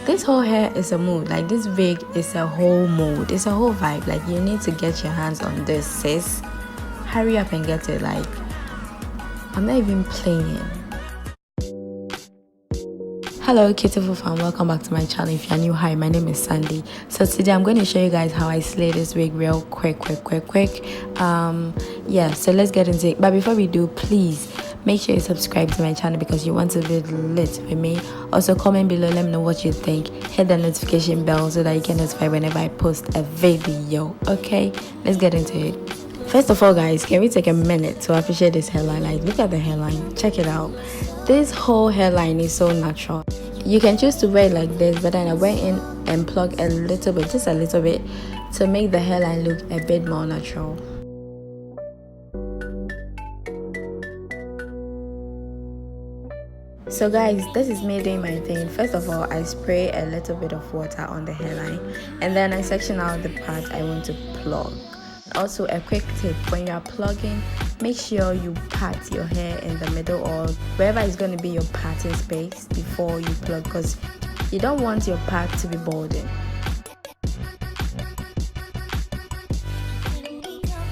This whole hair is a mood. Like, this wig is a whole mood. It's a whole vibe. Like, you need to get your hands on this, sis. Hurry up and get it. Like, I'm not even playing. Hello beautiful fam, welcome back to my channel. If you're new, hi, my name is Sandy. So today I'm going to show you guys how I slay this wig real quick. Yeah, so let's get into it. But before we do, please make sure you subscribe to my channel because you want to be lit with me. Also comment below, let me know what you think. Hit the notification bell so that you can notify whenever I post a video. Okay, let's get into it. First of all, guys, can we take a minute to appreciate this hairline? Like, look at the hairline, check it out. This whole hairline is so natural. You can choose to wear it like this, but then I went in and plugged a little bit, just a little bit, to make the hairline look a bit more natural. So guys, this is me doing my thing. First of all, I spray a little bit of water on the hairline, and then I section out the part I want to plug. Also, a quick tip: when you are plugging, make sure you pat your hair in the middle or wherever is going to be your patting space before you plug, because you don't want your part to be balding.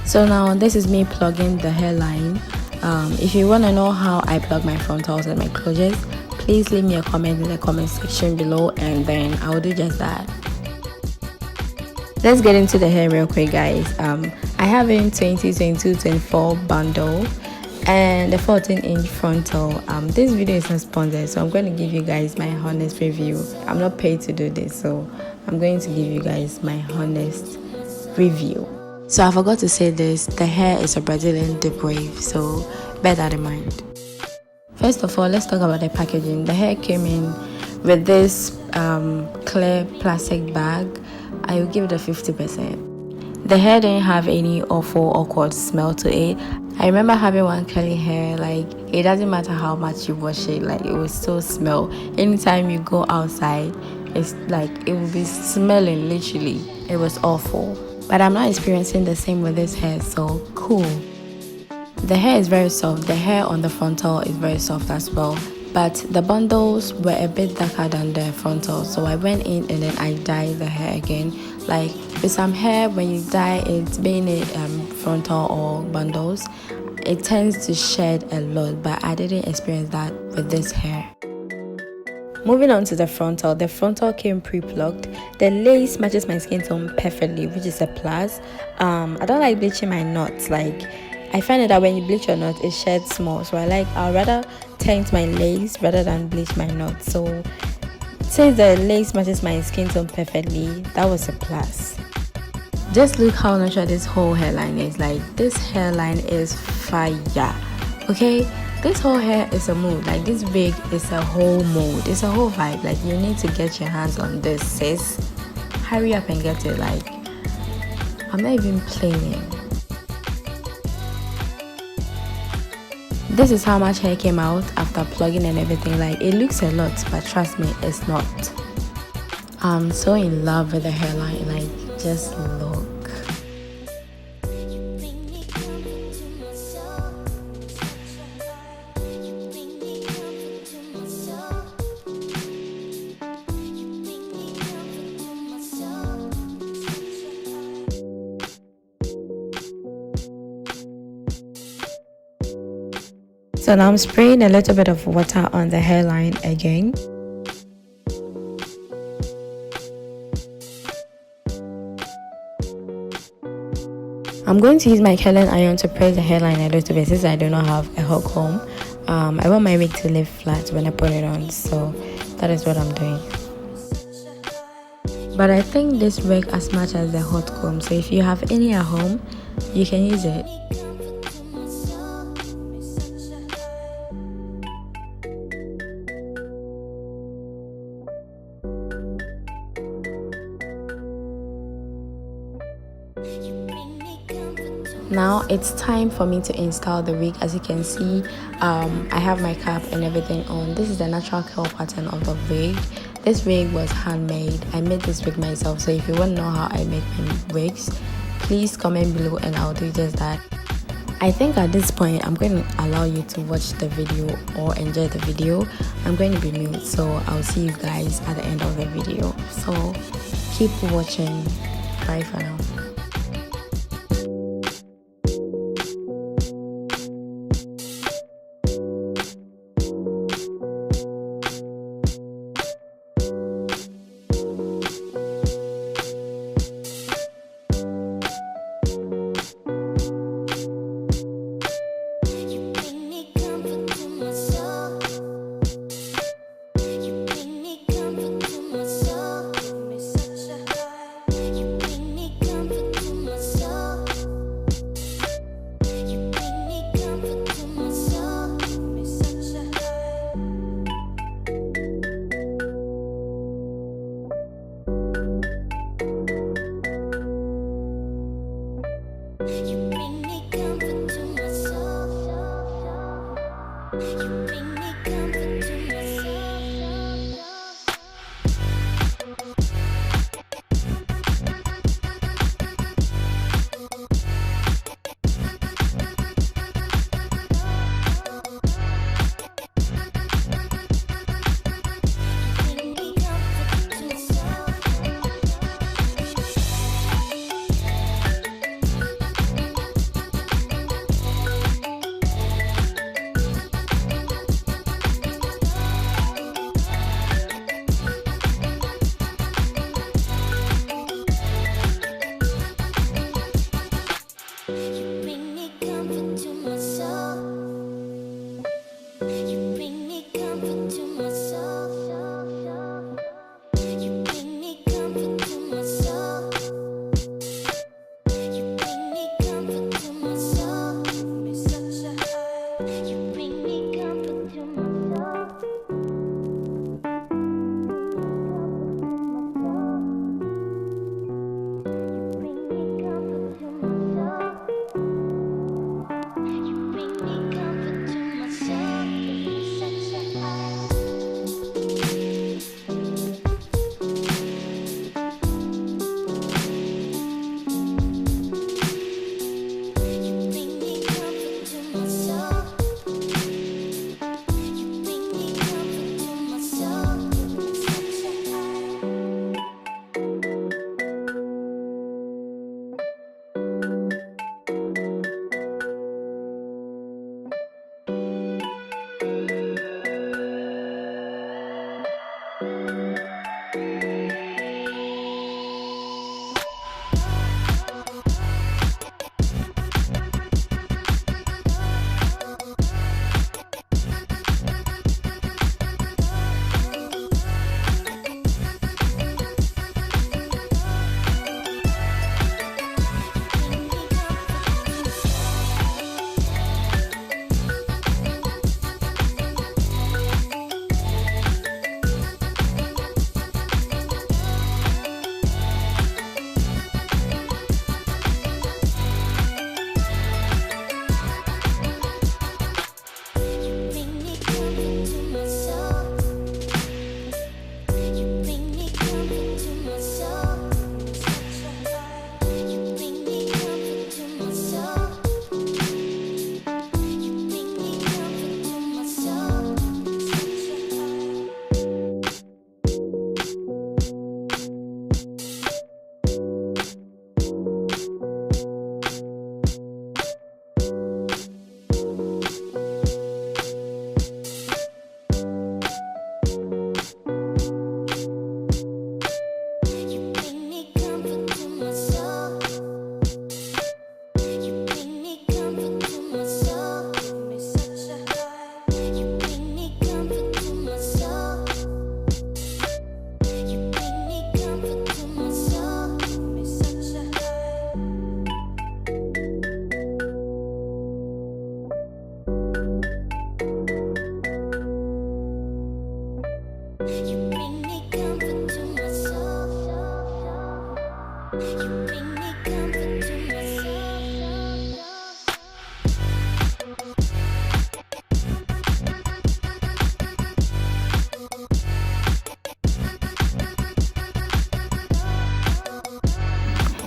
So now this is me plugging the hairline. If you want to know how I plug my frontals and my closures, please leave me a comment in the comment section below, and then I'll do just that. Let's get into the hair real quick, guys. I have a 2022-24 bundle and a 14-inch frontal. This video is not sponsored, so I'm going to give you guys my honest review. I'm not paid to do this, so I'm going to give you guys my honest review. So I forgot to say this: the hair is a Brazilian deep wave, so bear that in mind. First of all, let's talk about the packaging. The hair came in with this clear plastic bag. I will give it a 50%. The hair didn't have any awkward smell to it. I remember having one curly hair, like, it doesn't matter how much you wash it, like, it will still smell. Anytime you go outside, it's like it will be smelling, literally. It was awful. But I'm not experiencing the same with this hair, so cool. The hair is very soft. The hair on the frontal is very soft as well. But the bundles were a bit darker than the frontal, so I went in and then I dyed the hair again. Like, with some hair, when you dye it, being it frontal or bundles, it tends to shed a lot, but I didn't experience that with this hair. Moving on to the frontal came pre-plucked. The lace matches my skin tone perfectly, which is a plus. I don't like bleaching my knots. Like, I find that when you bleach your knot, it sheds more, so I'd rather tint my lace rather than bleach my knot. So since the lace matches my skin tone perfectly, that was a plus. Just look how natural this whole hairline is. Like, this hairline is fire. Okay, this whole hair is a mood. Like, this wig is a whole mood. It's a whole vibe. Like, you need to get your hands on this, sis. Hurry up and get it. Like, I'm not even playing. This is how much hair came out after plugging and everything. Like, it looks a lot, but trust me, it's not. I'm so in love with the hairline. Like, just look. So now I'm spraying a little bit of water on the hairline again. I'm going to use my curling iron to press the hairline a little bit since I do not have a hot comb. I want my wig to lay flat when I put it on, so that is what I'm doing. But I think this works as much as the hot comb, so if you have any at home, you can use it. Now it's time for me to install the wig. As you can see, I have my cap and everything on. This is the natural curl pattern of the wig. This wig was handmade. I made this wig myself, so if you want to know how I make my wigs, please comment below and I'll do just that. I think at this point I'm going to allow you to watch the video or enjoy the video. I'm going to be mute, so I'll see you guys at the end of the video. So keep watching. Bye for now. Comfort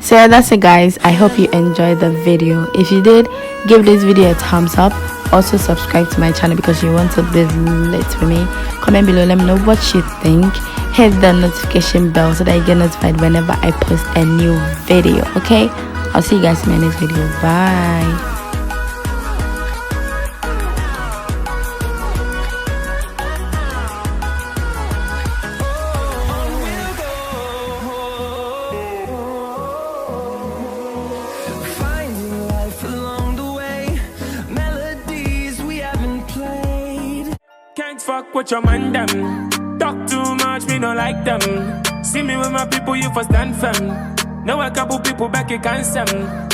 So yeah, that's it guys. I hope you enjoyed the video. If you did, give this video a thumbs up. Also subscribe to my channel because you want to be lit with me. Comment below, let me know what you think. Hit the notification bell so that you get notified whenever I post a new video. Okay, I'll see you guys in my next video. Bye. Can't fuck with your man them. Talk too much, me no like them. See me with my people, you for stand firm. Know a couple people back, you can't stand.